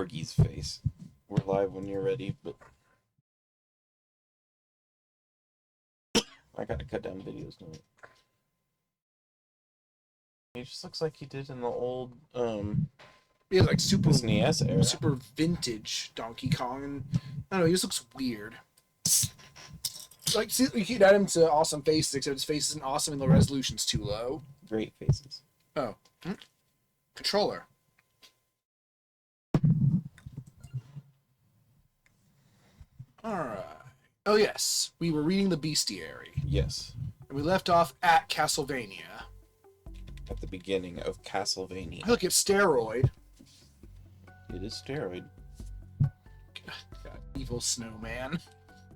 Corgi's face. We're live when you're ready, but I gotta cut down videos now. He just looks like he did in the old Yeah, like super SNES era. super vintage Donkey Kong, and I don't know, he just looks weird. Like, see, you can add him to awesome faces, except his face isn't awesome and the resolution's too low. Great faces. Oh. Controller. Alright. Oh, yes. We were reading the Bestiary. Yes. And we left off at Castlevania. At the beginning of Castlevania. Look, it's Steroid. It is Steroid. God, evil snowman.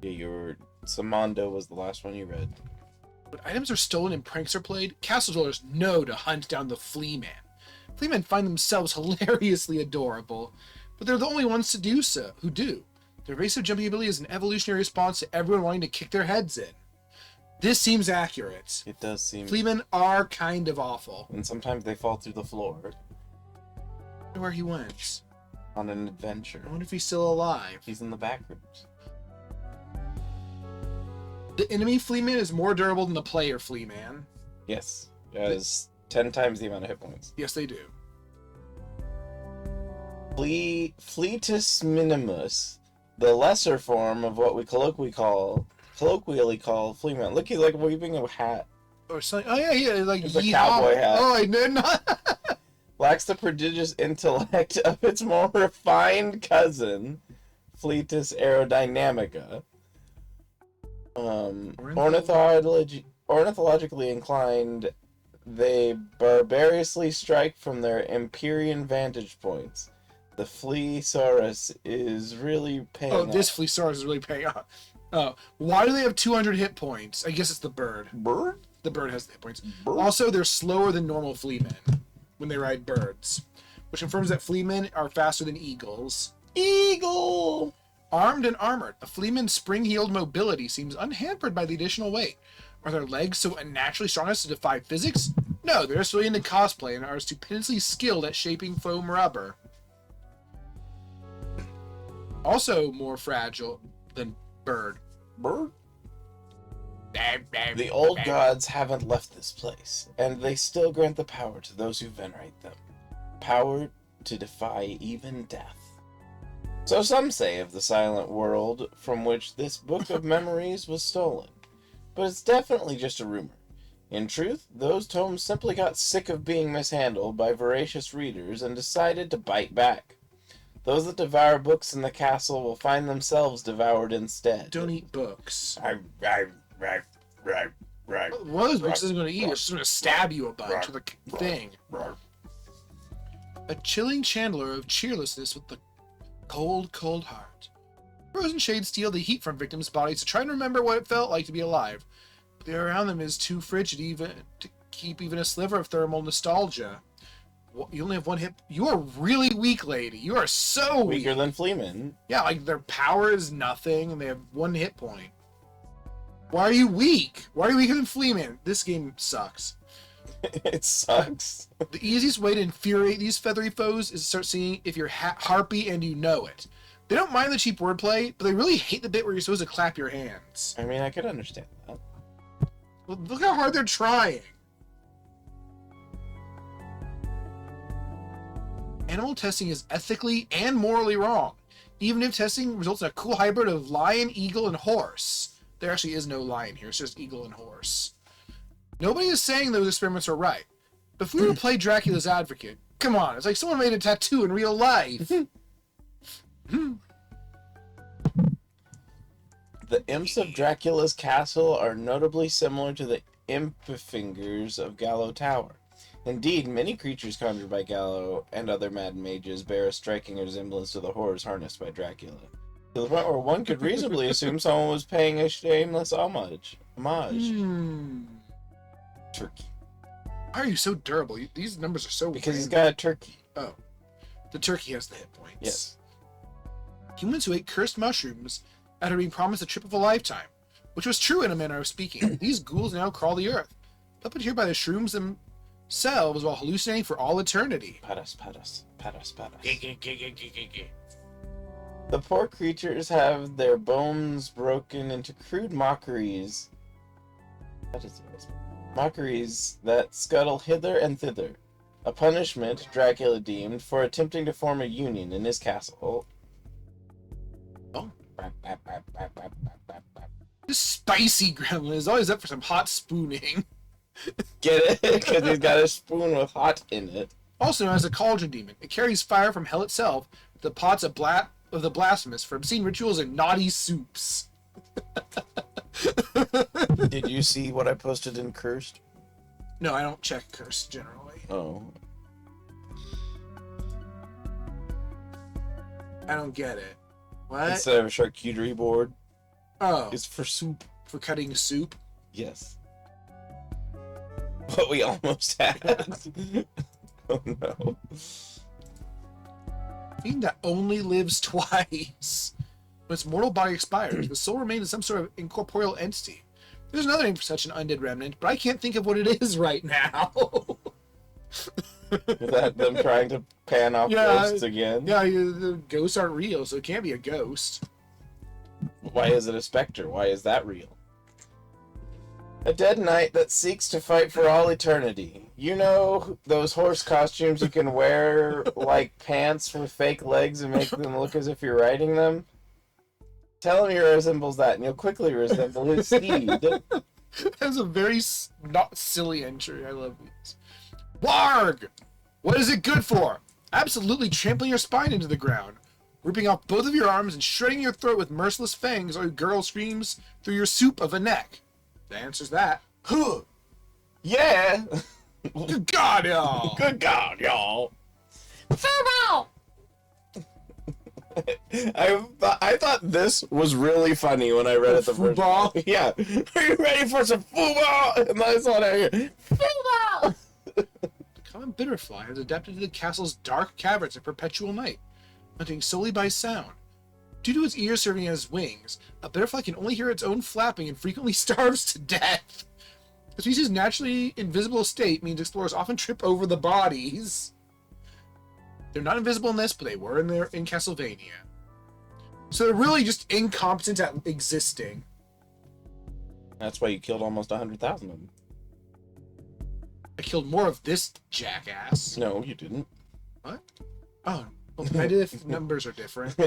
Yeah, your Samando was the last one you read. When items are stolen and pranks are played, castle dwellers know to hunt down the flea man. Flea men find themselves hilariously adorable, but they're the only ones to do so, who do. Their evasive jumping ability is an evolutionary response to everyone wanting to kick their heads in. This seems accurate. It does seem... Flea men are kind of awful. And sometimes they fall through the floor. I wonder where he went. On an adventure. I wonder if he's still alive. He's in the back rooms. The enemy flea man is more durable than the player flea man. Yes. It has 10 times the amount of hit points. Yes, they do. Fleetus minimus, the lesser form of what we colloquially call flea man. Look, he's like waving a hat. Or something. Oh, yeah, like It's a yeehaw. cowboy hat. Oh, I did not. Lacks the prodigious intellect of its more refined cousin, Fleetus aerodynamica. Ornithologically inclined, they barbarously strike from their Empyrean vantage points. The Fleesaurus is really paying off. This Fleesaurus is really paying off. Why do they have 200 hit points? I guess it's the bird. Bird? The bird has the hit points. Bird? Also, they're slower than normal flea men when they ride birds, which confirms that flea men are faster than eagles. Eagle! Armed and armored, a fleaman's spring-heeled mobility seems unhampered by the additional weight. Are their legs so unnaturally strong as to defy physics? No, they're just really into cosplay and are stupendously skilled at shaping foam rubber. Also more fragile than bird. Bird? The old gods haven't left this place, and they still grant the power to those who venerate them. Power to defy even death. So some say of the silent world from which this book of memories was stolen. But it's definitely just a rumor. In truth, those tomes simply got sick of being mishandled by voracious readers and decided to bite back. Those that devour books in the castle will find themselves devoured instead. Don't eat books. Right. One of those books isn't going to eat, it's just going to stab you a bunch with a thing. A chilling chandler of cheerlessness with the cold, cold heart. Frozen shades steal the heat from victims' bodies to try and remember what it felt like to be alive. But the air around them is too frigid even to keep even a sliver of thermal nostalgia. You only have one hit. You are really weak, lady. You are so weak. Weaker than Fleeman. Yeah, like their power is nothing, and they have one hit point. Why are you weak? Why are you weaker than Fleeman? This game sucks. It sucks. The easiest way to infuriate these feathery foes is to start singing If You're Harpy and You Know It. They don't mind the cheap wordplay, but they really hate the bit where you're supposed to clap your hands. I mean, I could understand that. Well, look how hard they're trying. Animal testing is ethically and morally wrong, even if testing results in a cool hybrid of lion, eagle, and horse. There actually is no lion here, it's just eagle and horse. Nobody is saying those experiments are right. But if we were to play Dracula's advocate, come on, it's like someone made a tattoo in real life. The imps of Dracula's castle are notably similar to the imp-fingers of Gallo Tower. Indeed, many creatures conjured by Gallo and other mad mages bear a striking resemblance to the horrors harnessed by Dracula, to the point where one could reasonably assume someone was paying a shameless homage. Turkey. Why are you so durable? These numbers are so Because he's random. got a turkey. Oh. The turkey has the hit points. Yes. Humans who ate cursed mushrooms after being promised a trip of a lifetime, which was true in a manner of speaking. These ghouls now crawl the earth, puppeteered by the shrooms selves while hallucinating for all eternity. Paras. The poor creatures have their bones broken into crude mockeries. Mockeries that scuttle hither and thither. A punishment, Dracula deemed, for attempting to form a union in his castle. Oh. This spicy gremlin is always up for some hot spooning. Get it? Because he's got a spoon with hot in it. Also known as a cauldron demon, it carries fire from hell itself to the pots of the blasphemous for obscene rituals and naughty soups. Did you see what I posted in Cursed? No, I don't check Cursed generally. Oh. I don't get it. What? Instead of a charcuterie board, Oh. it's for soup. For cutting soup? Yes. What we almost had. Oh no. Being that only lives twice. When its mortal body expires, the soul remains some sort of incorporeal entity. There's another name for such an undead remnant, but I can't think of what it is right now. Is that them trying to pan off ghosts again? Yeah, the ghosts aren't real, so it can't be a ghost. Why is it a specter? Why is that real? A dead knight that seeks to fight for all eternity. You know those horse costumes you can wear like pants with fake legs and make them look as if you're riding them? Tell him he resembles that, and you'll quickly resemble his steed. That's a very not silly entry. I love these. Warg! What is it good for? Absolutely trampling your spine into the ground, ripping off both of your arms and shredding your throat with merciless fangs while your girl screams through your soup of a neck. The answer's that. Huh. Yeah! Good God, y'all! Good God, y'all! Fubo! I thought this was really funny when I read it the first Football? time. Yeah. Are you ready for some football? And that's what I hear. Fubo! The common bitterfly has adapted to the castle's dark caverns of perpetual night, hunting solely by sound. Due to its ears serving as wings, a bitterfly can only hear its own flapping and frequently starves to death. The species' naturally invisible state means explorers often trip over the bodies. They're not invisible in this, but they were in Castlevania. So they're really just incompetent at existing. That's why you killed almost 100,000 of them. I killed more of this jackass. No, you didn't. What? Oh, well, I did if numbers are different.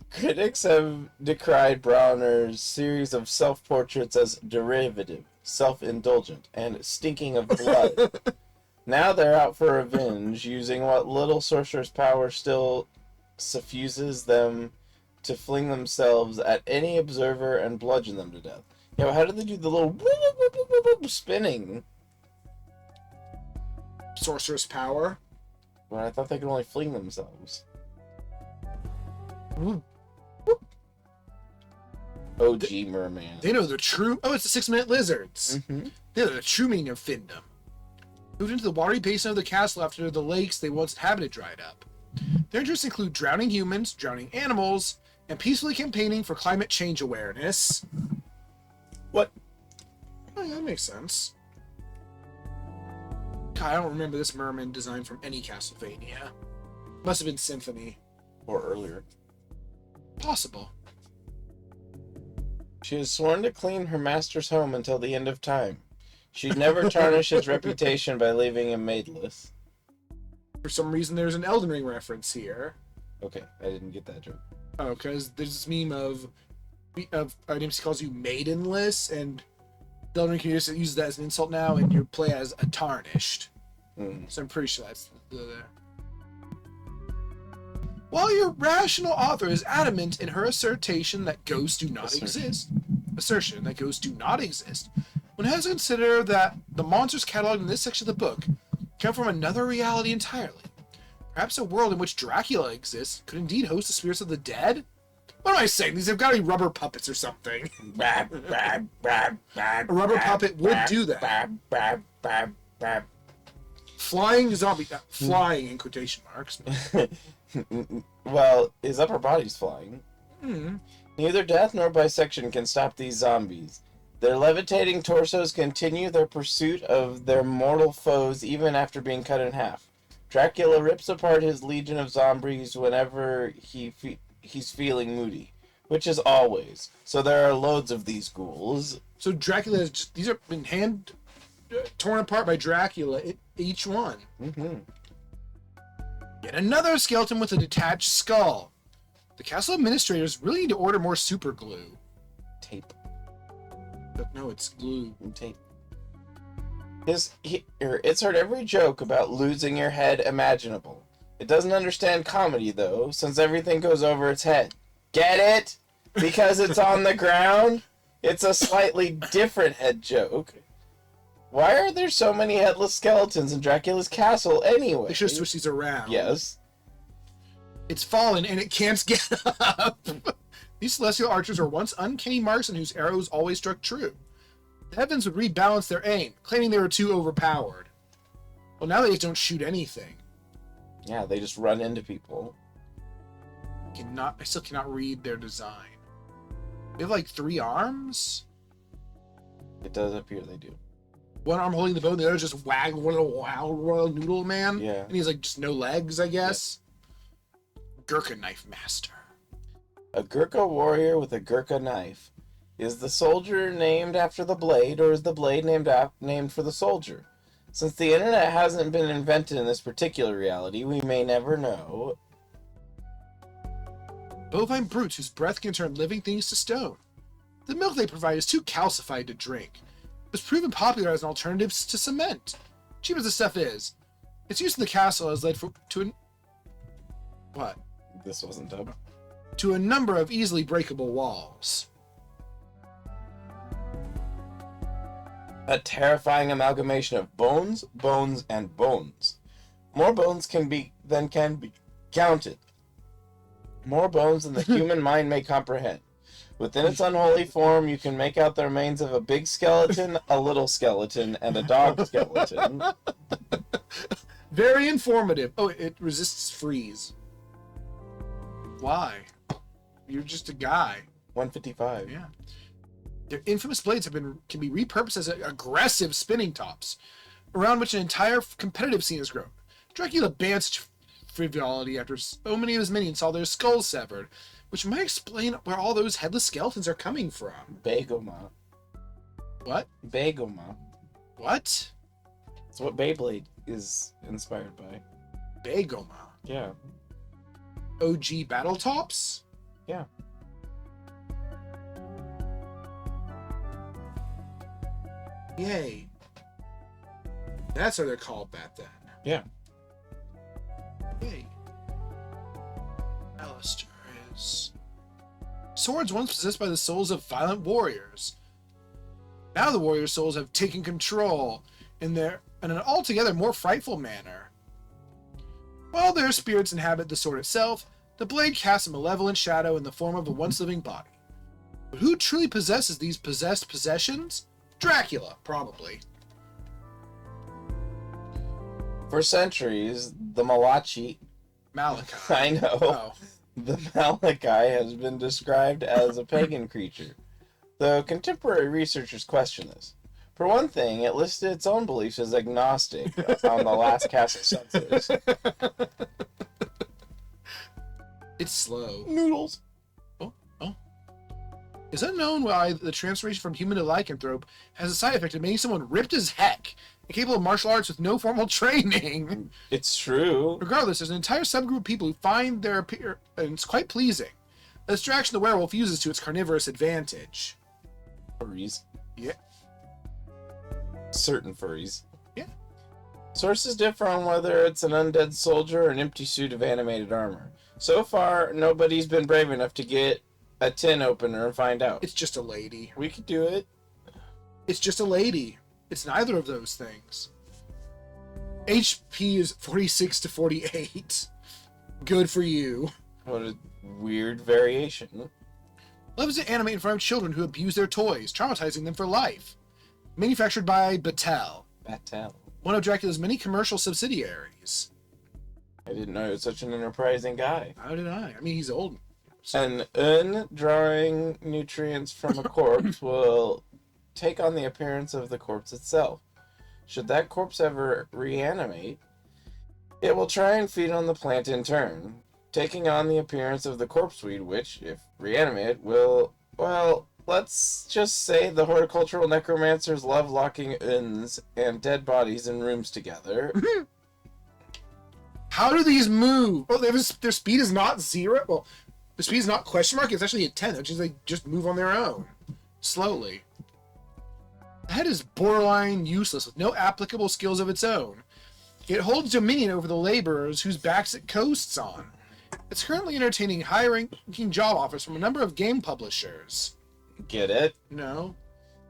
Critics have decried Browner's series of self-portraits as derivative, self-indulgent, and stinking of blood. Now they're out for revenge, using what little sorcerer's power still suffuses them to fling themselves at any observer and bludgeon them to death. Yeah, but how did they do the little spinning? Sorcerer's power. Well, I thought they could only fling themselves. Ooh. OG merman. They know the true... Oh, it's the 6-minute lizards. Mm-hmm. They know the true meaning of Findom. Moved into the watery basin of the castle after the lakes they once inhabited dried up. Their interests include drowning humans, drowning animals, and peacefully campaigning for climate change awareness. What? Oh, yeah, that makes sense. God, I don't remember this merman design from any Castlevania. Must have been Symphony. Or earlier. Possible. She has sworn to clean her master's home until the end of time. She'd never tarnish his reputation by leaving him maidless. For some reason, there's an Elden Ring reference here. Okay, I didn't get that joke. Oh, because there's this meme of items calls you maidenless, and the Elden Ring community uses that as an insult now, and you play as a tarnished. So I'm pretty sure that's there. While your rational author is adamant in her assertion that ghosts do not exist, one has to consider that the monsters cataloged in this section of the book come from another reality entirely. Perhaps a world in which Dracula exists could indeed host the spirits of the dead? What am I saying? These have got to be rubber puppets or something. A rubber puppet would do that. Flying zombie. Flying in quotation marks. Well, his upper body's flying. Hmm. Neither death nor bisection can stop these zombies. Their levitating torsos continue their pursuit of their mortal foes even after being cut in half. Dracula rips apart his legion of zombies whenever he's feeling moody, which is always. So there are loads of these ghouls. So Dracula is just, these are been torn apart by Dracula, each one. Mm-hmm. Yet another skeleton with a detached skull. The castle administrators really need to order more super glue. Tape. But no, it's glue. Tape. It's heard every joke about losing your head imaginable. It doesn't understand comedy, though, since everything goes over its head. Get it? Because it's on the ground? It's a slightly different head joke. Why are there so many headless skeletons in Dracula's castle anyway? They should have switched these around. Yes. It's fallen and it can't get up. These celestial archers were once uncanny marksmen whose arrows always struck true. The heavens would rebalance their aim, claiming they were too overpowered. Well, now they just don't shoot anything. Yeah, they just run into people. I still cannot read their design. They have like 3 arms? It does appear they do. One arm holding the bow, and the other just wagging one little wild noodle man. Yeah. And he's like just no legs, I guess. Yep. Gurkha knife master. A Gurkha warrior with a Gurkha knife. Is the soldier named after the blade, or is the blade named for the soldier? Since the internet hasn't been invented in this particular reality, we may never know. Bovine brutes whose breath can turn living things to stone. The milk they provide is too calcified to drink. It was proven popular as an alternative to cement. Cheap as the stuff is, its use in the castle has led This wasn't dumb. to a number of easily breakable walls. A terrifying amalgamation of bones, bones, and bones. More bones than can be counted. More bones than the human mind may comprehend. Within its unholy form, you can make out the remains of a big skeleton, a little skeleton, and a dog skeleton. Very informative. Oh, it resists freeze. Why? You're just a guy. 155. Yeah. Their infamous blades can be repurposed as aggressive spinning tops, around which an entire competitive scene has grown. Dracula banned such frivolity after so many of his minions saw their skulls severed, which might explain where all those headless skeletons are coming from. Begoma. What? Begoma. What? That's what Beyblade is inspired by. Begoma. Yeah. OG battle tops? Yeah. Yay. That's why they're called that then. Yeah. Yay. Alistair is... Swords once possessed by the souls of violent warriors. Now the warrior souls have taken control in an altogether more frightful manner. While their spirits inhabit the sword itself, the blade casts a malevolent shadow in the form of a once-living body. But who truly possesses these possessed possessions? Dracula, probably. For centuries, the Malachi... Malachi. I know. Oh. The Malachi has been described as a pagan creature, though contemporary researchers question this. For one thing, it listed its own beliefs as agnostic on the last castle census. It's slow. Noodles. Oh. It's unknown why the transformation from human to lycanthrope has a side effect of making someone ripped as heck and capable of martial arts with no formal training. It's true. Regardless, there's an entire subgroup of people who find their appearance quite pleasing. A distraction the werewolf uses to its carnivorous advantage. Furries. Yeah. Certain furries. Yeah. Sources differ on whether it's an undead soldier or an empty suit of animated armor. So far, nobody's been brave enough to get a tin opener and find out. It's just a lady. We could do it. It's just a lady. It's neither of those things. HP is 46 to 48. Good for you. What a weird variation. Loves to animate in front of children who abuse their toys, traumatizing them for life. Manufactured by Battelle, Battelle. one of Dracula's many commercial subsidiaries. I didn't know he was such an enterprising guy. How did I? I mean, he's old. An un drawing nutrients from a corpse will take on the appearance of the corpse itself. Should that corpse ever reanimate, it will try and feed on the plant in turn, taking on the appearance of the corpse weed, which, if reanimated, will, well, let's just say the horticultural necromancers love locking uns and dead bodies in rooms together. How do these move? Oh, their speed is not 0. Well, the speed is not question mark. It's actually a 10, which is they just move on their own, slowly. The head is borderline useless with no applicable skills of its own. It holds dominion over the laborers whose backs it coasts on. It's currently entertaining high-ranking job offers from a number of game publishers. Get it? No.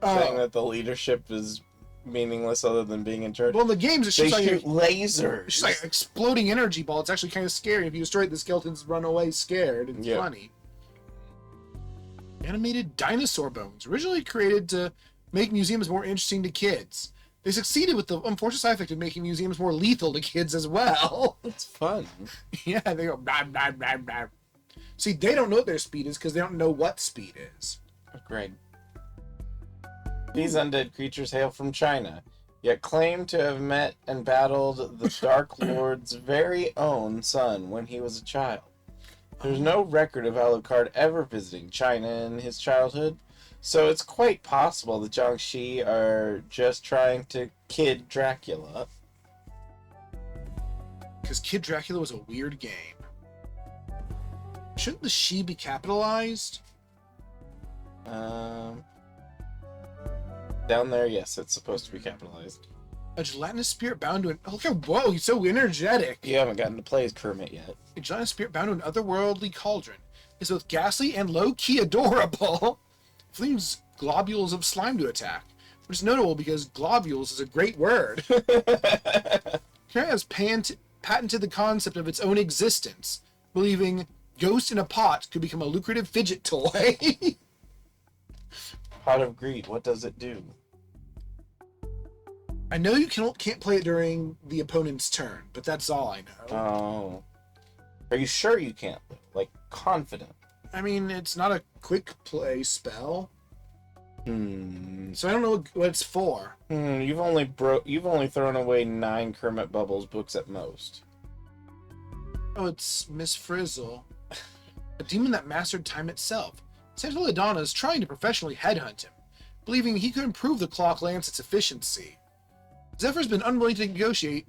Saying that the leadership is meaningless other than being in charge. Well, in the games, it's They just shoot like lasers. it's just like an exploding energy ball. It's actually kind of scary. If you destroy it, the skeletons run away scared. It's funny. Animated dinosaur bones, originally created to make museums more interesting to kids. They succeeded with the unfortunate side effect of making museums more lethal to kids as well. It's fun. Yeah, they go blah, blah, blah, blah. See, they don't know what their speed is because they don't know what speed is. Greg. These undead creatures hail from China, yet claim to have met and battled the Dark Lord's very own son when he was a child. There's no record of Alucard ever visiting China in his childhood, so it's quite possible the Jiangxi are just trying to kid Dracula. Because Kid Dracula was a weird game. Shouldn't the she be capitalized? Down there, yes, it's supposed to be capitalized. A gelatinous spirit bound to an... Oh, look how... Whoa, he's so energetic. You haven't gotten to play as Kermit yet. A gelatinous spirit bound to an otherworldly cauldron is both ghastly and low-key adorable. Flings globules of slime to attack, which is notable because globules is a great word. Kermit has patented the concept of its own existence, believing ghost in a pot could become a lucrative fidget toy. Pot of Greed, what does it do? I know you can't play it during the opponent's turn, but that's all I know. Oh. Are you sure you can't? Like, confident? I mean, it's not a quick play spell, so I don't know what it's for. You've only thrown away 9 Kermit Bubbles books at most. Oh, it's Miss Frizzle, a demon that mastered time itself. Santa Ladonna is trying to professionally headhunt him, believing he could improve the clock lancet's efficiency. Zephyr's been unwilling to negotiate,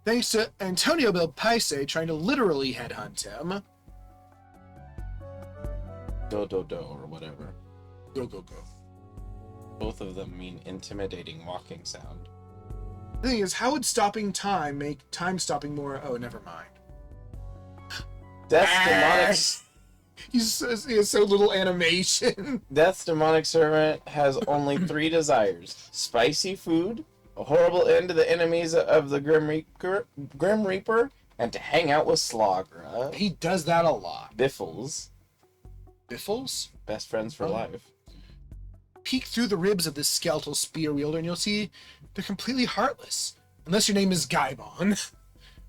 thanks to Antonio Belpaise trying to literally headhunt him. Do, or whatever. Go. Both of them mean intimidating walking sound. The thing is, how would stopping time make time stopping more... Oh, never mind. Death's demonic... He has so little animation. Death's demonic servant has only 3 desires. Spicy food, a horrible end to the enemies of the Grim Reaper, and to hang out with Slogra. He does that a lot. Biffles. Biffles? Best friends for life. Peek through the ribs of this skeletal spear wielder and you'll see they're completely heartless. Unless your name is Gaibon.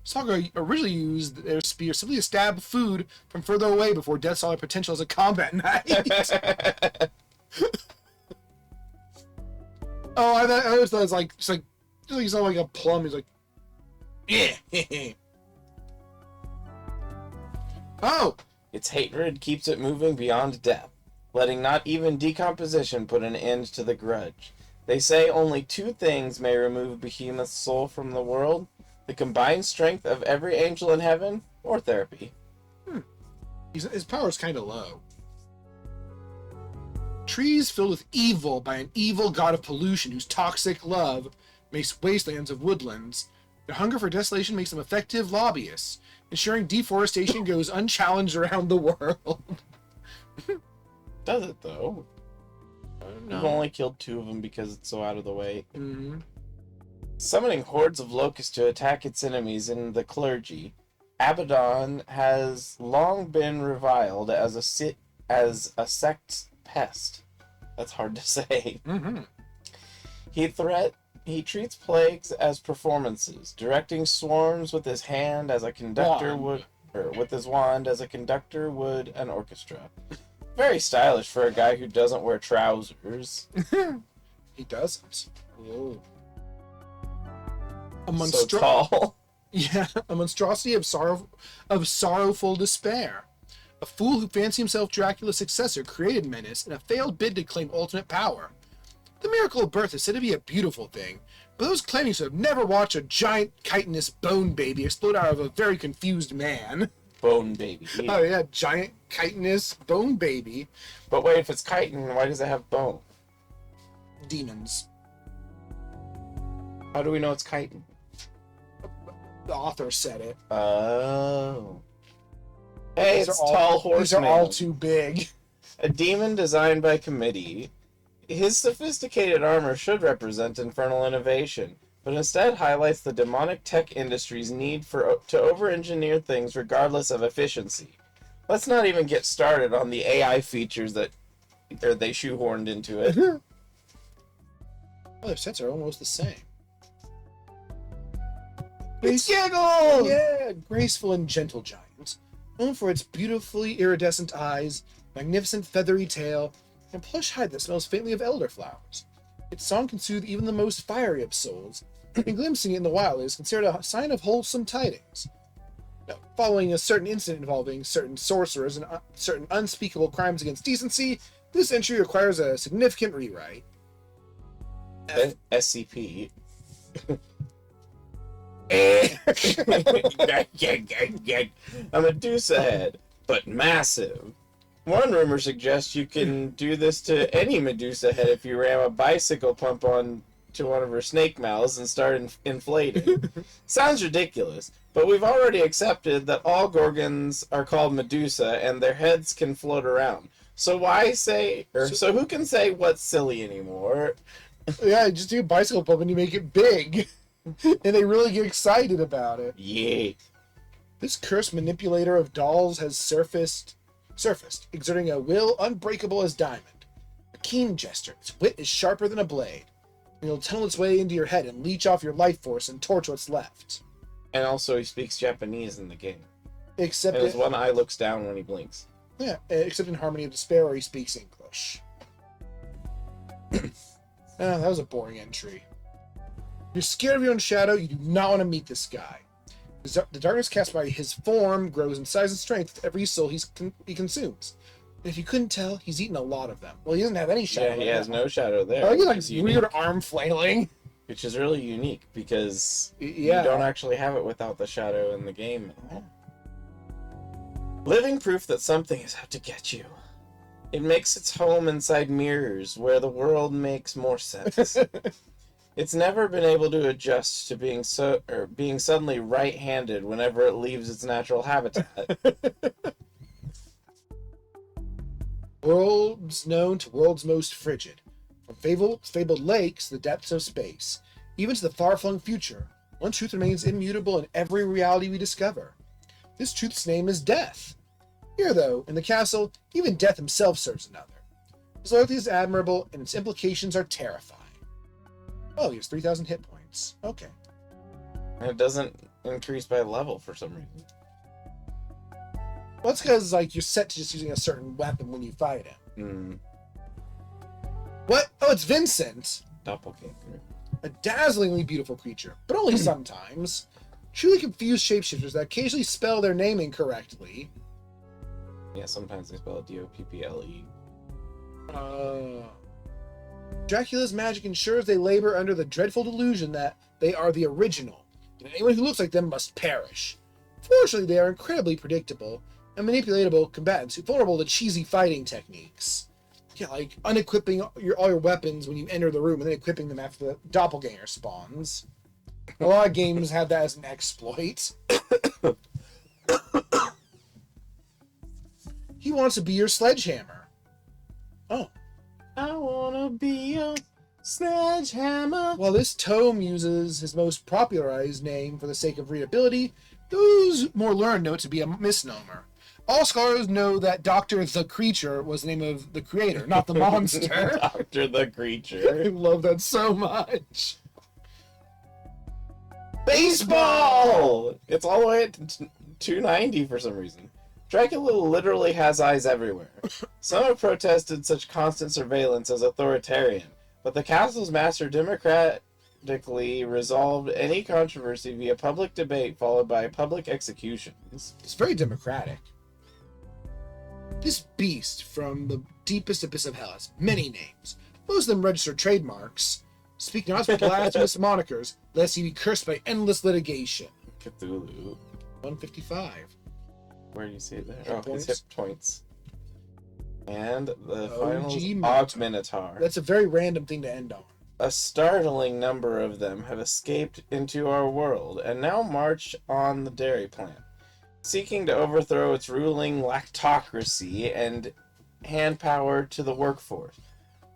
Saga originally used their spear simply to stab food from further away before death saw their potential as a combat knight. Oh, I always thought it was like, just like you saw like a plum. He's like, yeah. Oh! Its hatred keeps it moving beyond death, letting not even decomposition put an end to the grudge. They say only 2 things may remove Behemoth's soul from the world: the combined strength of every angel in heaven, or therapy. His power's kind of low. Trees filled with evil by an evil god of pollution whose toxic love makes wastelands of woodlands. Their hunger for desolation makes them effective lobbyists, ensuring deforestation goes unchallenged around the world. Does it, though? We've only killed 2 of them because it's so out of the way. Mm-hmm. Summoning hordes of locusts to attack its enemies in the clergy, Abaddon has long been reviled as a sect pest. That's hard to say. Mm-hmm. He treats plagues as performances, directing swarms with his hand as a conductor with his wand as a conductor would an orchestra. Very stylish for a guy who doesn't wear trousers. He doesn't. Oh. So tall. Yeah, a monstrosity of sorrowful despair. A fool who fancied himself Dracula's successor created menace in a failed bid to claim ultimate power. The miracle of birth is said to be a beautiful thing, but those claiming to have never watched a giant chitinous bone baby explode out of a very confused man. Bone baby. Oh yeah, giant chitinous bone baby. But wait, if it's chitin, why does it have bone? Demons. How do we know it's chitin? The author said it. Oh. Hey, These it's are all- tall horseman. These are all too big. A demon designed by committee. His sophisticated armor should represent infernal innovation, but instead highlights the demonic tech industry's need to over-engineer things regardless of efficiency. Let's not even get started on the AI features that they shoehorned into it. Well, their sets are almost the same. It's Giggle! Yeah, graceful and gentle giant, known for its beautifully iridescent eyes, magnificent feathery tail, and plush hide that smells faintly of elderflowers. Its song can soothe even the most fiery of souls, and glimpsing it in the wild is considered a sign of wholesome tidings. Now, following a certain incident involving certain sorcerers and certain unspeakable crimes against decency, this entry requires a significant rewrite. SCP. A Medusa head, but massive. One rumor suggests you can do this to any Medusa head if you ram a bicycle pump on to one of her snake mouths and start inflating. Sounds ridiculous, but we've already accepted that all Gorgons are called Medusa and their heads can float around. So why say, so who can say what's silly anymore? Yeah, just do a bicycle pump and you make it big. And they really get excited about it. Yeah. This cursed manipulator of dolls has surfaced, exerting a will unbreakable as diamond. A keen jester, its wit is sharper than a blade. And it'll tunnel its way into your head and leech off your life force and torch what's left. And also he speaks Japanese in the game. Except And his one eye looks down when he blinks. yeah, except in Harmony of Despair where he speaks English. That was a boring entry. You're scared of your own shadow, you do not want to meet this guy. The darkness cast by his form grows in size and strength with every soul he consumes. And if you couldn't tell, he's eaten a lot of them. Well, he doesn't have any shadow. Yeah, he has no shadow there. I like It's his weird arm flailing. Which is really unique because Yeah. you don't actually have it without the shadow in the game at all. Living proof that something is out to get you. It makes its home inside mirrors where the world makes more sense. It's never been able to adjust to being suddenly right-handed whenever it leaves its natural habitat. Worlds known to world's most frigid. From fabled lakes to the depths of space, even to the far-flung future, one truth remains immutable in every reality we discover. This truth's name is death. Here, though, in the castle, even death himself serves another. His loyalty is admirable, and its implications are terrifying. Oh, he has 3,000 hit points. Okay. And it doesn't increase by level for some reason. Well, it's because, like, you're set to just using a certain weapon when you fight him. What? Oh, it's Vincent! Doppelganger. A dazzlingly beautiful creature, but only sometimes. Truly confused shapeshifters that occasionally spell their name incorrectly. Yeah, sometimes they spell it D-O-P-P-L-E. Dracula's magic ensures they labor under the dreadful delusion that they are the original, and anyone who looks like them must perish. Fortunately, they are incredibly predictable and manipulatable combatants, vulnerable to cheesy fighting techniques. Yeah, like unequipping all your weapons when you enter the room and then equipping them after the doppelganger spawns. A lot of games have that as an exploit. He wants to be your sledgehammer. Oh. I wanna be a sledgehammer. While this tome uses his most popularized name for the sake of readability, those more learned know it to be a misnomer. All scholars know that Dr. the Creature was the name of the creator, not the monster. Dr. the Creature. I love that so much. Baseball! It's all the way at 290 for some reason. Dracula literally has eyes everywhere. Some have protested such constant surveillance as authoritarian, But the castle's master democratically resolved any controversy via public debate followed by public executions. It's very democratic. This beast from the deepest abyss of hell has many names. Most of them registered trademarks. Speak not with blasphemous monikers, lest he be cursed by endless litigation. Cthulhu. 155. Where do you see it there? Hit Oh, points. his hit points. And the OG final Minotaur. Minotaur. That's a very random thing to end on. A startling number of them have escaped into our world and now march on the dairy plant, seeking to overthrow its ruling lactocracy and hand power to the workforce.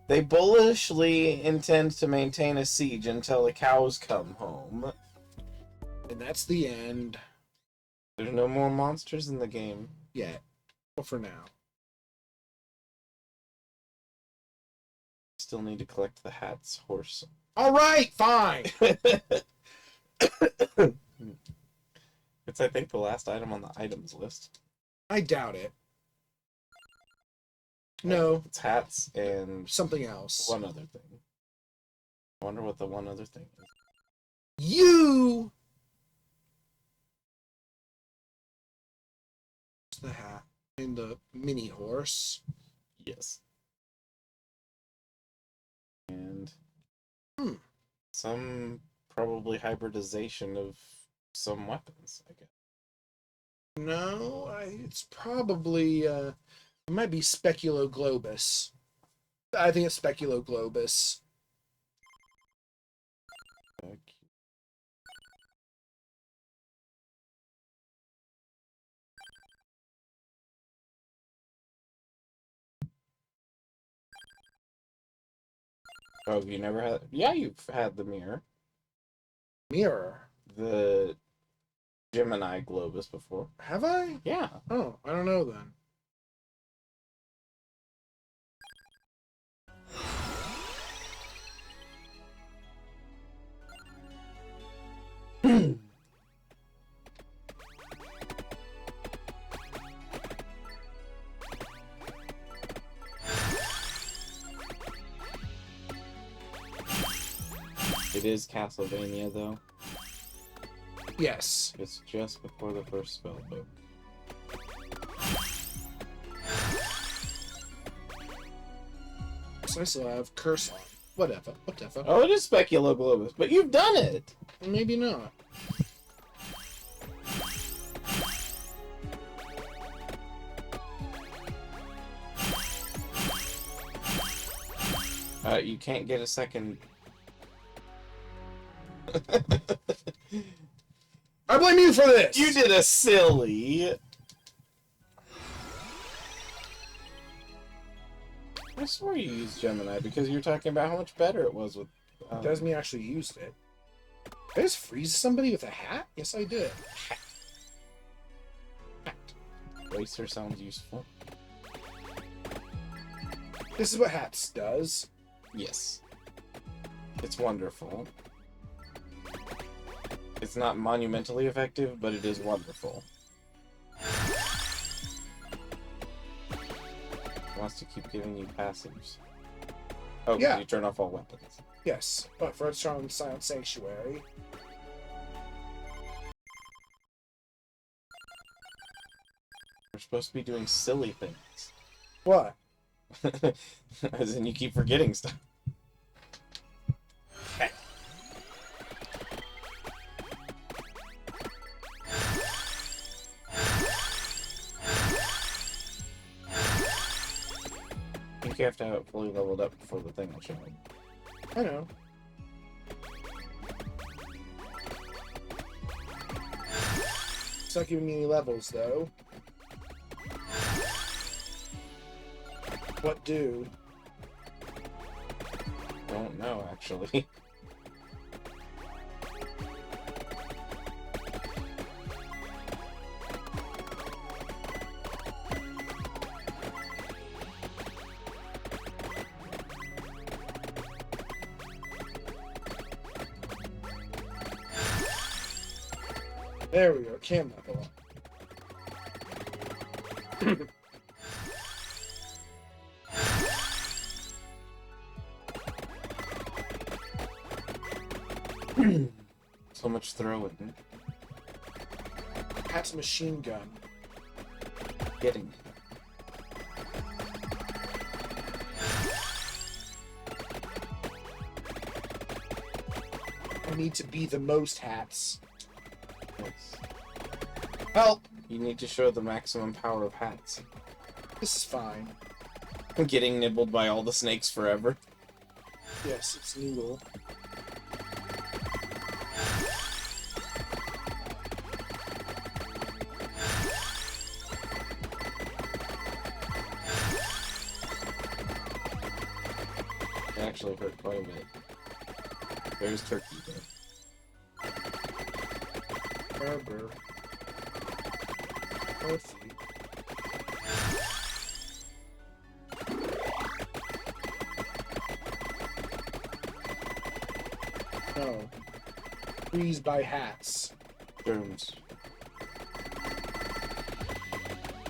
They bullishly intend to maintain a siege until the cows come home. And that's the end. There's no more monsters in the game. Yet. Well, for now. Still need to collect the hat's horse. Alright, fine! It's, I think, the last item on the items list. I doubt it. No, It's hats and something else. one other thing. I wonder what the one other thing is. You! The hat and the mini horse. Yes. And some probably hybridization of some weapons, I guess. No, it's probably it might be Speculo Globus. I think it's Speculo Globus. Oh, you never had? Yeah, you've had the mirror. Mirror. The Gemini Globus before. Have I? Yeah. Oh, I don't know then. It is Castlevania, though. Yes. It's just before the first spell book. So I still have Curse on. Whatever. Oh, it is Speculo Globus, but you've done it! Maybe not. You can't get a second. I blame you for this! You did a silly. I swore you used Gemini because you were talking about how much better it was with. Doesn't mean I actually used it. Did I just freeze somebody with a hat? Yes, I did. Racer sounds useful. This is what hats does. Yes. It's wonderful. It's not monumentally effective, but it is wonderful. It wants to keep giving you passives. Oh, 'cause Yeah. you turn off all weapons. Yes, but for a strong silent sanctuary. We're supposed to be doing silly things. What? As in, you keep forgetting stuff. I think you have to have it fully leveled up before the thing will show up. I know. It's not giving me any levels, though. What do? Don't know, actually. There we go. Can level up. So much throwing. Hat's machine gun. Getting. I need to be the most hats. Yes. Help! You need to show the maximum power of hats. This is fine. Getting nibbled by all the snakes forever. Yes, it's Noodle. It actually hurt quite a bit. There's Turkey there. Berber. Earthy. No. Freeze by hats. Germs.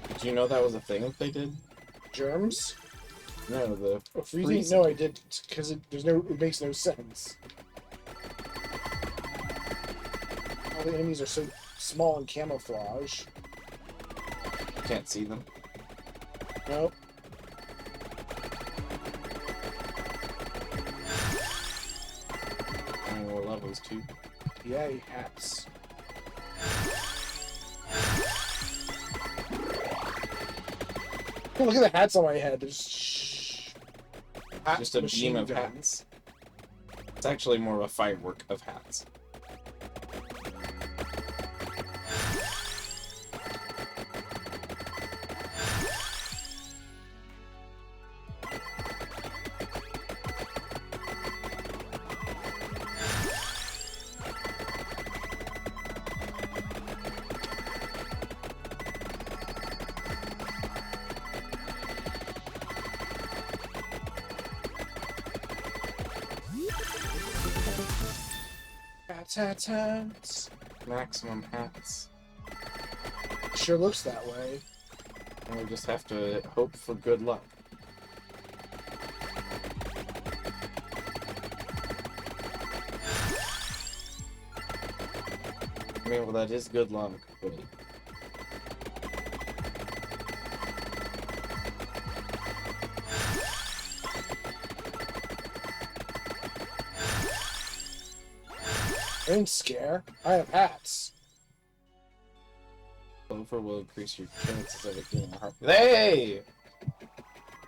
Did you know that was a thing that they did? Germs? No, the Oh, freezing? freezing. No, I didn't, because it makes no sense. All the enemies are so small and camouflage. Can't see them. Nope. I mean, what levels too? Yay, hats. Oh, look at the hats on my head. There's Just a beam of hats. It's actually more of a firework of hats. Hats. Maximum hats. Sure looks that way. And we just have to hope for good luck. I mean, well, that is good luck, but... Don't scare. I have hats. Clover will increase your chances of it being a heart. Hey!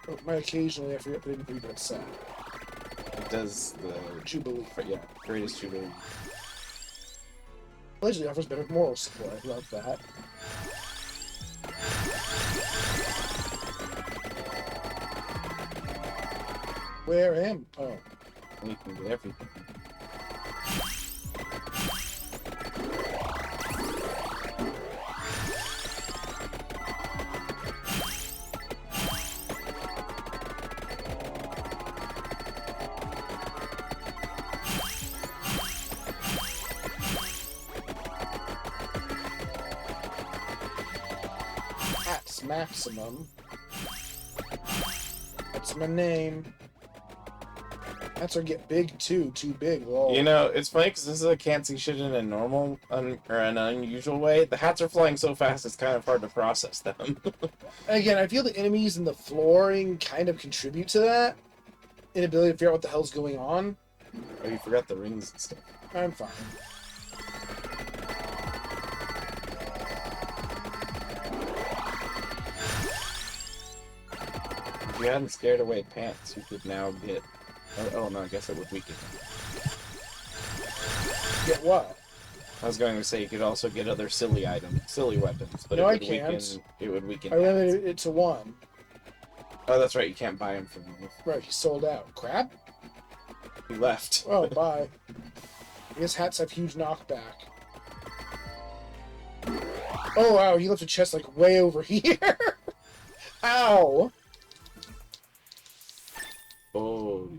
Oh, my occasionally I forget to read that set. It does the Jubilee. yeah, greatest jubilee. Allegedly offers better moral support. I love that. Where am? Oh. You can get everything. Hats maximum. That's my name. Hats are get big too. Too big. Lol. You know, it's funny because this is a can't see shit in a normal or an unusual way. The hats are flying so fast it's kind of hard to process them. And again, I feel the enemies and the flooring kind of contribute to that inability to figure out what the hell's going on. Oh, you forgot the rings and stuff. I'm fine. If you hadn't scared away pants, you could now get... Oh no, I guess it would weaken them. Get what? I was going to say you could also get other silly items, silly weapons, but No, it I would can't. weaken. It would weaken. I hats. limited it to one. Oh, that's right. You can't buy them from him. Right, he sold out. Crap? He left. Oh, bye. I guess hats have huge knockback. Oh, wow, he left a chest, like, way over here. Ow! Oh.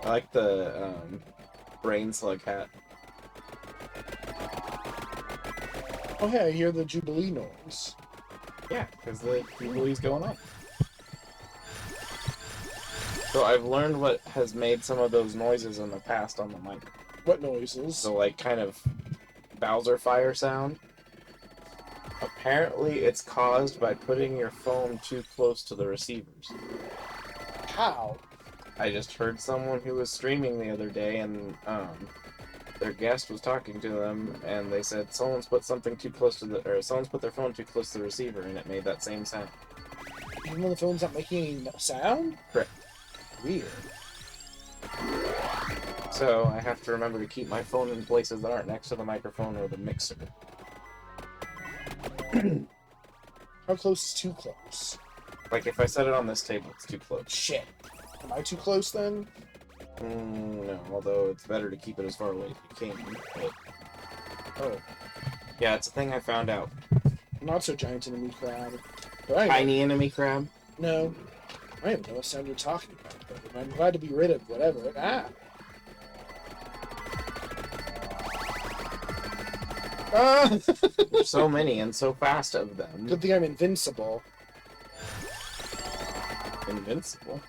I like the brain slug hat. Oh, hey, I hear the Jubilee noise. Yeah, because the Jubilee's going on. So I've learned what has made some of those noises in the past on the mic. What noises? The, like, kind of Bowser fire sound. Apparently, it's caused by putting your phone too close to the receivers. How? I just heard someone who was streaming the other day, and their guest was talking to them, and they said someone's put something too close to someone's put their phone too close to the receiver, and it made that same sound. Even though the phone's not making any sound? Correct. Weird. So I have to remember to keep my phone in places that aren't next to the microphone or the mixer. How close is too close? Like if I set it on this table, it's too close. Shit. Am I too close then? No, although it's better to keep it as far away as you can. But... Oh. Yeah, it's a thing I found out. Not so giant enemy crab. Right. Tiny enemy crab? No. I don't even know what sound you're talking about, but I'm glad to be rid of whatever. Ah! There's so many and so fast of them. Good thing I'm invincible. Invincible?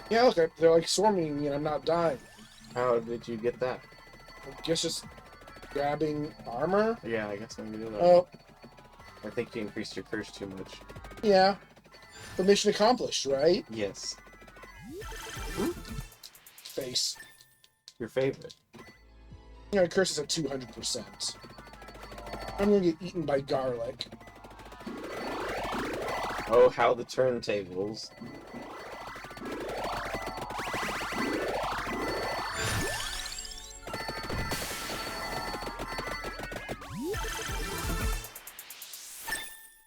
Yeah, look, they're like swarming me and I'm not dying. How did you get that? I guess just grabbing armor? Yeah, I guess maybe do that. Oh, I think you increased your curse too much. yeah. But mission accomplished, right? Yes. Face. Your favorite. Yeah, my curse is at 200%. I'm gonna get eaten by garlic. Oh, how the turntables.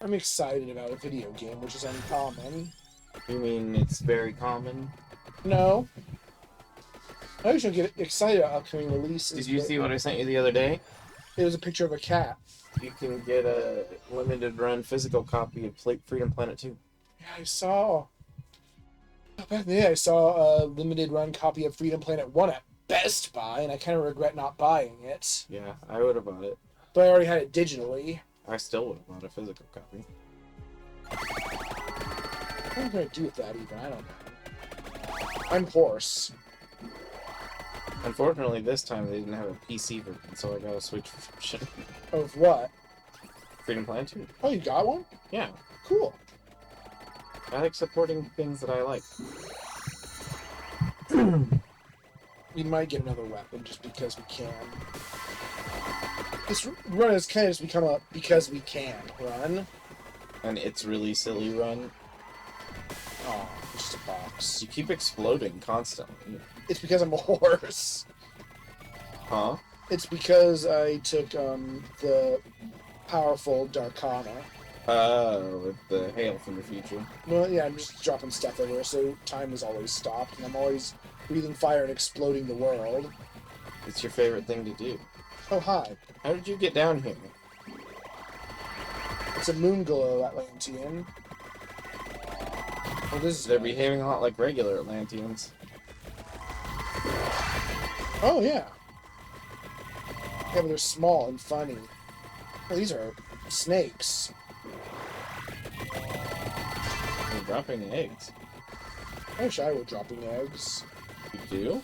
I'm excited about a video game, which is uncommon. You mean it's very common? No. I usually get excited about upcoming releases. Did you but see what I sent you the other day? It was a picture of a cat. You can get a limited run physical copy of Freedom Planet 2. Yeah, I saw. Back in the day, I saw a limited run copy of Freedom Planet 1 at Best Buy, and I kind of regret not buying it. Yeah, I would have bought it. But I already had it digitally. I still would have bought a physical copy. What am I going to do with that even? I don't know. I'm hoarse. Unfortunately, this time they didn't have a PC version, so I got a Switch version. Of what? Freedom Planet 2. Oh, you got one? Yeah. Cool. I like supporting things that I like. We might get another weapon just because we can. This run has kind of just become a because we can run. And it's really silly run. Oh, it's just a box. You keep exploding constantly. It's because I'm a horse. Huh? It's because I took the powerful Darkana. With the hail from the future. Well, yeah, I'm just dropping stuff everywhere, so time is always stopped, and I'm always breathing fire and exploding the world. It's your favorite thing to do. Oh, hi. How did you get down here? It's a Moonglow Atlantean. Oh, this is They're nice. behaving a lot like regular Atlanteans. Oh, yeah. Yeah, but they're small and funny. Oh, these are snakes. They're dropping eggs. I wish I were dropping eggs. You do?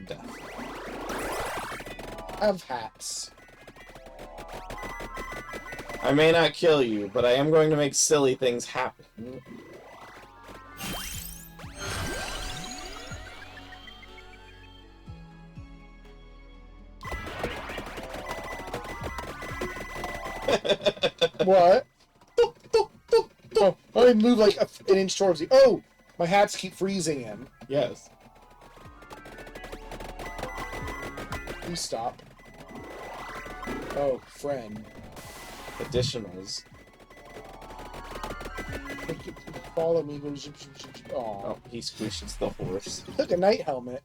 Death. I have hats. I may not kill you, but I am going to make silly things happen. What? Oh, I move like an inch towards you. Oh! My hats keep freezing him. Yes. Please stop. Oh, friend. Additionals. Follow me. Oh. Oh, he squished the horse. Look, a night helmet.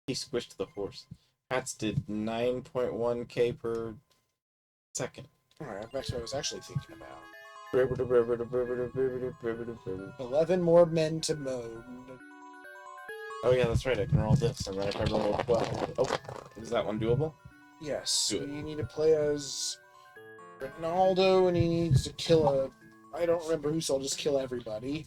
He squished the horse. Hats did 9.1k per second. Alright, that's what I was actually thinking about. 11. 11 more men to mow. Oh yeah, that's right, I can roll this, and then if I roll a 12... Oh, is that one doable? Yes, Do it. we need to play as Ronaldo, and he needs to kill a... I don't remember who, so I'll just kill everybody.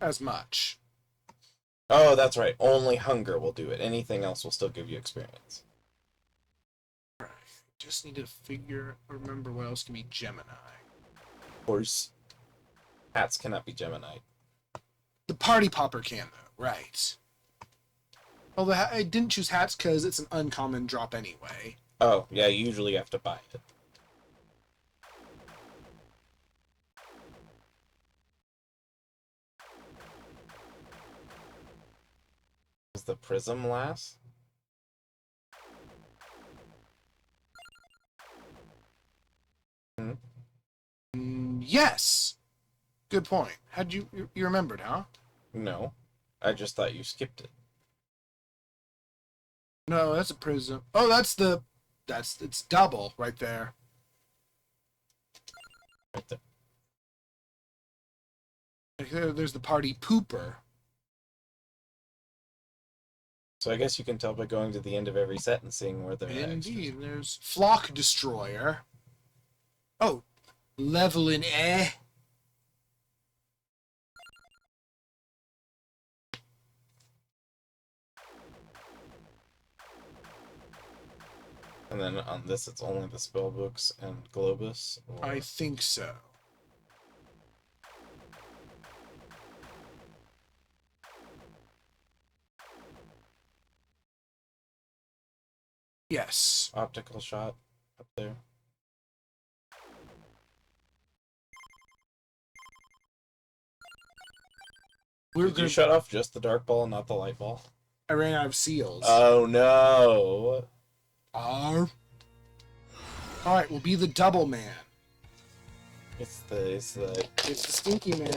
as much. Oh, that's right. Only hunger will do it. Anything else will still give you experience. Just need to remember what else can be Gemini. Of course, hats cannot be Gemini. The party popper can, though. Right. Although I didn't choose hats because it's an uncommon drop anyway. Oh, yeah, you usually have to buy it. Does the prism last? Yes! Good point. How'd you remembered, huh? No. I just thought you skipped it. No, that's a prism. Oh, it's double right there. Right there. There's the party pooper. So I guess you can tell by going to the end of every set and seeing where they're at. Indeed, there's flock destroyer. Oh, level in air. And then on this, it's only the spell books and Globus. Or... I think so. Yes. Optical shot up there. Did you shut off just the dark ball and not the light ball? I ran out of seals. Oh no! Alright, we'll be the double man. It's the stinky man.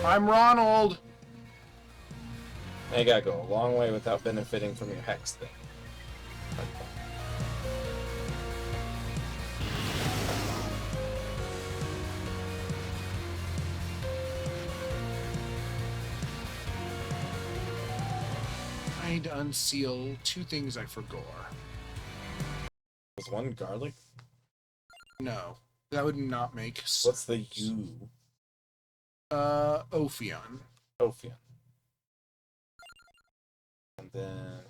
I'm Ronald. You gotta go a long way without benefiting from your hex thing. I need to unseal two things I forgot. Was one garlic? No, that would not make sense. What's the U? Ophion. Ophion. And then...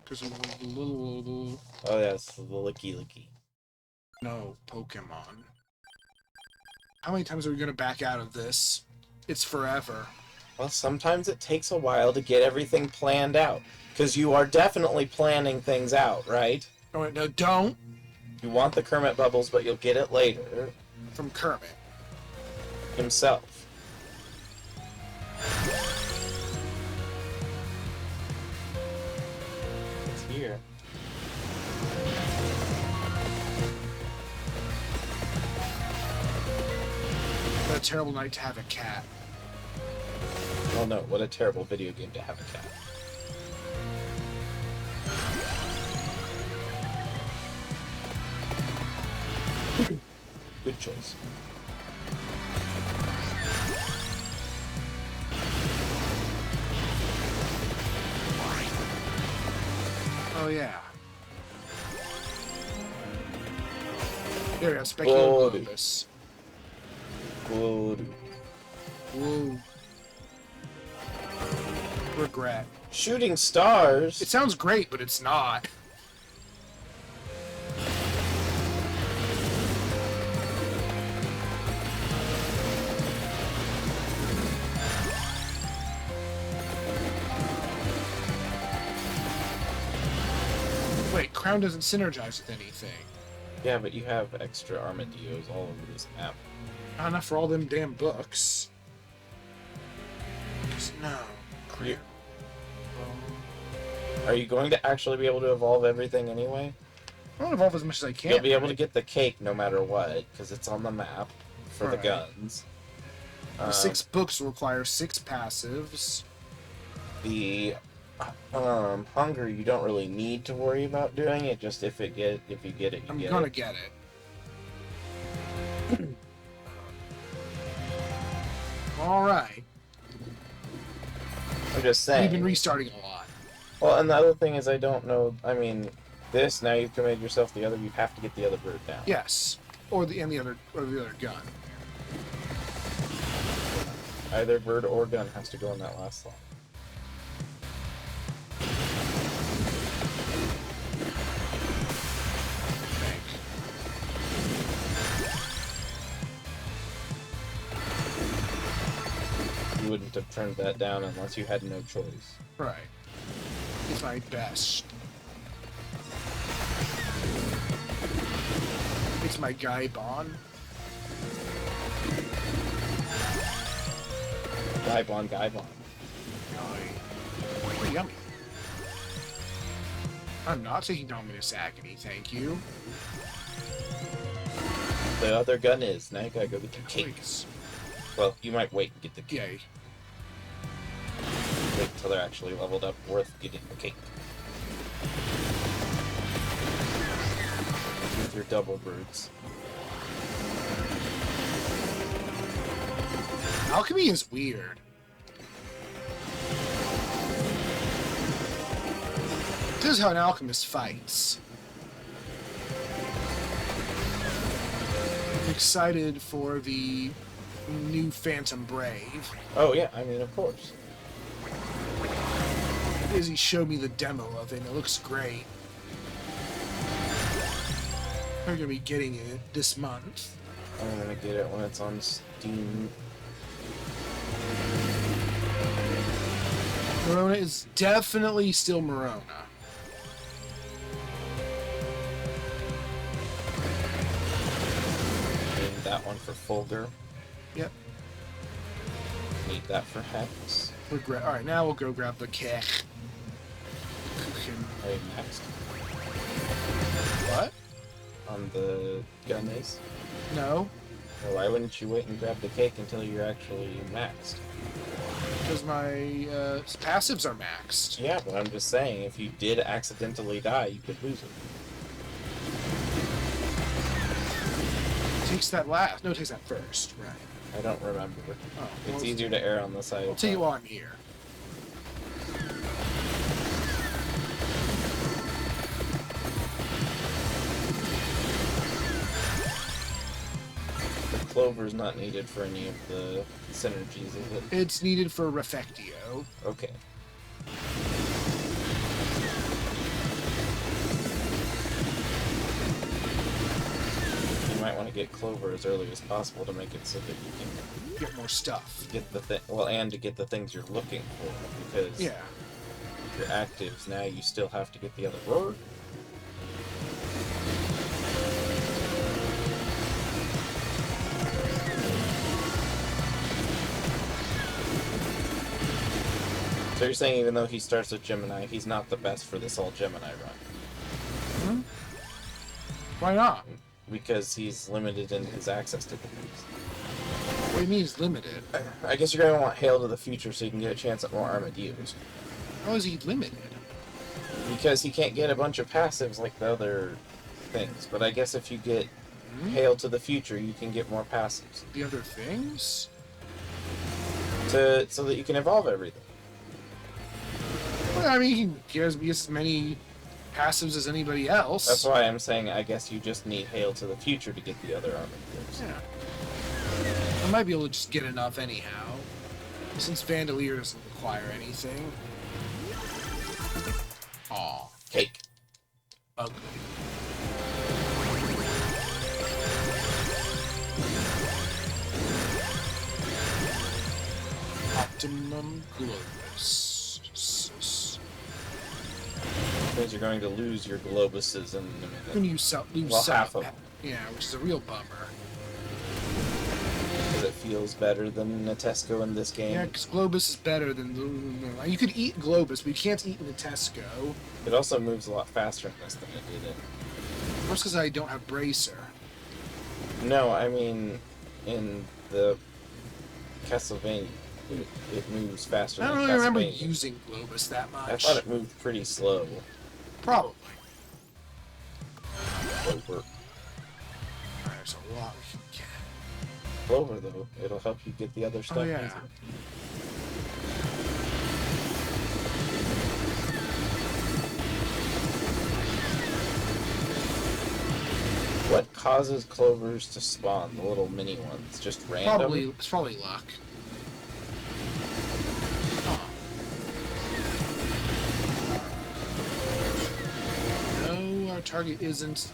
Because a little... Oh yeah, it's the licky. No, Pokemon. How many times are we going to back out of this? It's forever. Well, sometimes it takes a while to get everything planned out. Because you are definitely planning things out, right? Oh, wait, no, don't. You want the Kermit bubbles, but you'll get it later. From Kermit. Himself. It's here. What a terrible night to have a cat. Oh no, what a terrible video game to have a cat. Good choice. Oh yeah. There we go, Speculum. Good. Whoa. Regret. Shooting stars? It sounds great, but it's not. Wait, Crown doesn't synergize with anything. Yeah, but you have extra armadillos all over this map. Not enough for all them damn books. No. You- Are you going to actually be able to evolve everything anyway? I want to evolve as much as I can. You'll be able to get the cake no matter what, because it's on the map for the Right. guns. The 6 books require 6 passives. The hunger you don't really need to worry about doing it. Just if you get it, I'm get gonna it. get it. Alright. I'm just saying. We've been restarting a lot. Well, and the other thing is, I don't know. I mean, this now you've committed yourself the other. You have to get the other bird down. Yes. Or the other gun. Either bird or gun has to go in that last slot. You wouldn't have turned that down unless you had no choice. Right. It's my best. It's my guy Bond. Gaibon. Guy. Yummy. I'm not taking Dominus Agony, thank you. The other gun is. Now you gotta go get your cake. Please. Well, you might wait and get the cake. Yay. Wait until they're actually leveled up, worth getting the cake. With your double birds. Alchemy is weird. This is how an alchemist fights. I'm excited for the new Phantom Brave. Oh yeah, I mean of course. Izzy showed me the demo of it and it looks great. We're gonna be getting it this month. I'm gonna get it when it's on Steam. Morona is definitely still Morona. Need that one for Fulgur. Yep. Need that for Hex. Alright, now we'll go grab the keg. Are you maxed? What? On the gun is? No, Well, why wouldn't you wait and grab the cake until you're actually maxed? because my passives are maxed. Yeah, but I'm just saying, if you did accidentally die, you could lose it. Takes that last. No, it takes that first. Right. I don't remember. Oh, It's well, easier to err on the side I'll of tell you while I'm here. The clover's not needed for any of the synergies, is it? It's needed for Refectio. Okay. You might want to get clover as early as possible to make it so that you can Get more stuff. get the thing. Well, and to get the things you're looking for, because Yeah. your actives now you still have to get the other bird. So you're saying even though he starts with Gemini, he's not the best for this all Gemini run? Hmm? Why not? Because he's limited in his access to things. What do you mean he's limited? I guess you're gonna want Hail to the Future so you can get a chance at more Armadillos. How is he limited? Because he can't get a bunch of passives like the other things. But I guess if you get Hmm? Hail to the Future, you can get more passives. The other things? So that you can evolve everything. Well, I mean, he can get as many passives as anybody else. That's why I'm saying I guess you just need Hail to the Future to get the other Armadillos. Yeah. I might be able to just get enough anyhow. Since Vandalier doesn't require anything. Aw, Cake. ugly. Optimum Globus. Means you're going to lose your Globuses in a minute. When you lose Well, some, half of them. yeah, which is a real bummer. Because it feels better than Natesco in this game. Yeah, because Globus is better than you could eat Globus, but you can't eat Natesco. It also moves a lot faster in this than it did in. First, because I don't have Bracer. No, I mean in the Castlevania, it moves faster I than don't really remember Castlevania. using Globus that much. I thought it moved pretty slow. Probably. Over. There's a lot we can get. clover, though. It'll help you get the other stuff yeah. easier. What causes clovers to spawn? The little mini ones, just random. It's probably luck. No, our target isn't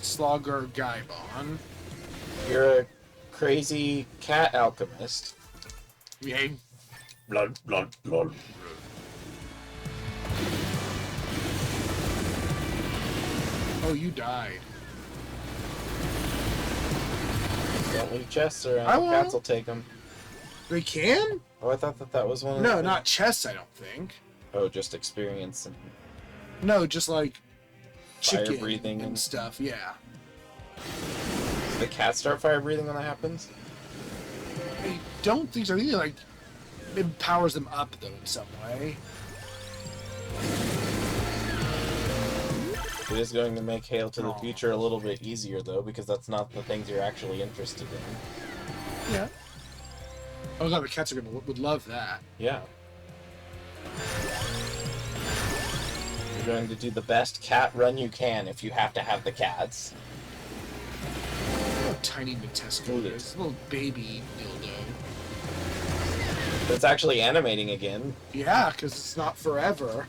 Slogger Gaibon. You're a crazy cat alchemist. Behave. Blood, blood, blood. Oh, you died. Don't leave chests around. I The won't. cats will take them. They can? Oh, I thought that was one of No, the... not chests, I don't think. Oh, just experience and No, just like fire chicken breathing and stuff, yeah. Does the cat start fire breathing when that happens? I don't think so. I think it, like, it powers them up, though, in some way. It is going to make Hail to the Aw. Future a little bit easier, though, because that's not the things you're actually interested in. Yeah. Oh god, the cats would love that. Yeah. You're going to do the best cat run you can if you have to have the cats. What a tiny Matesco is. Little baby dildo. It's actually animating again. Yeah, because it's not forever.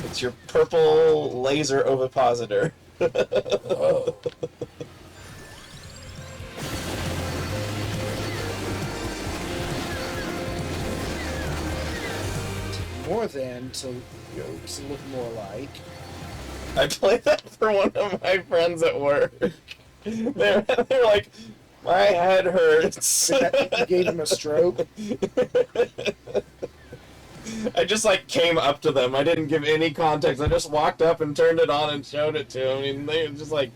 It's your purple laser ovipositor. Oh. More than to look more like. I played that for one of my friends at work. They're like, my head hurts. You gave him a stroke. I just like came up to them. I didn't give any context. I just walked up and turned it on and showed it to them. And they were just like,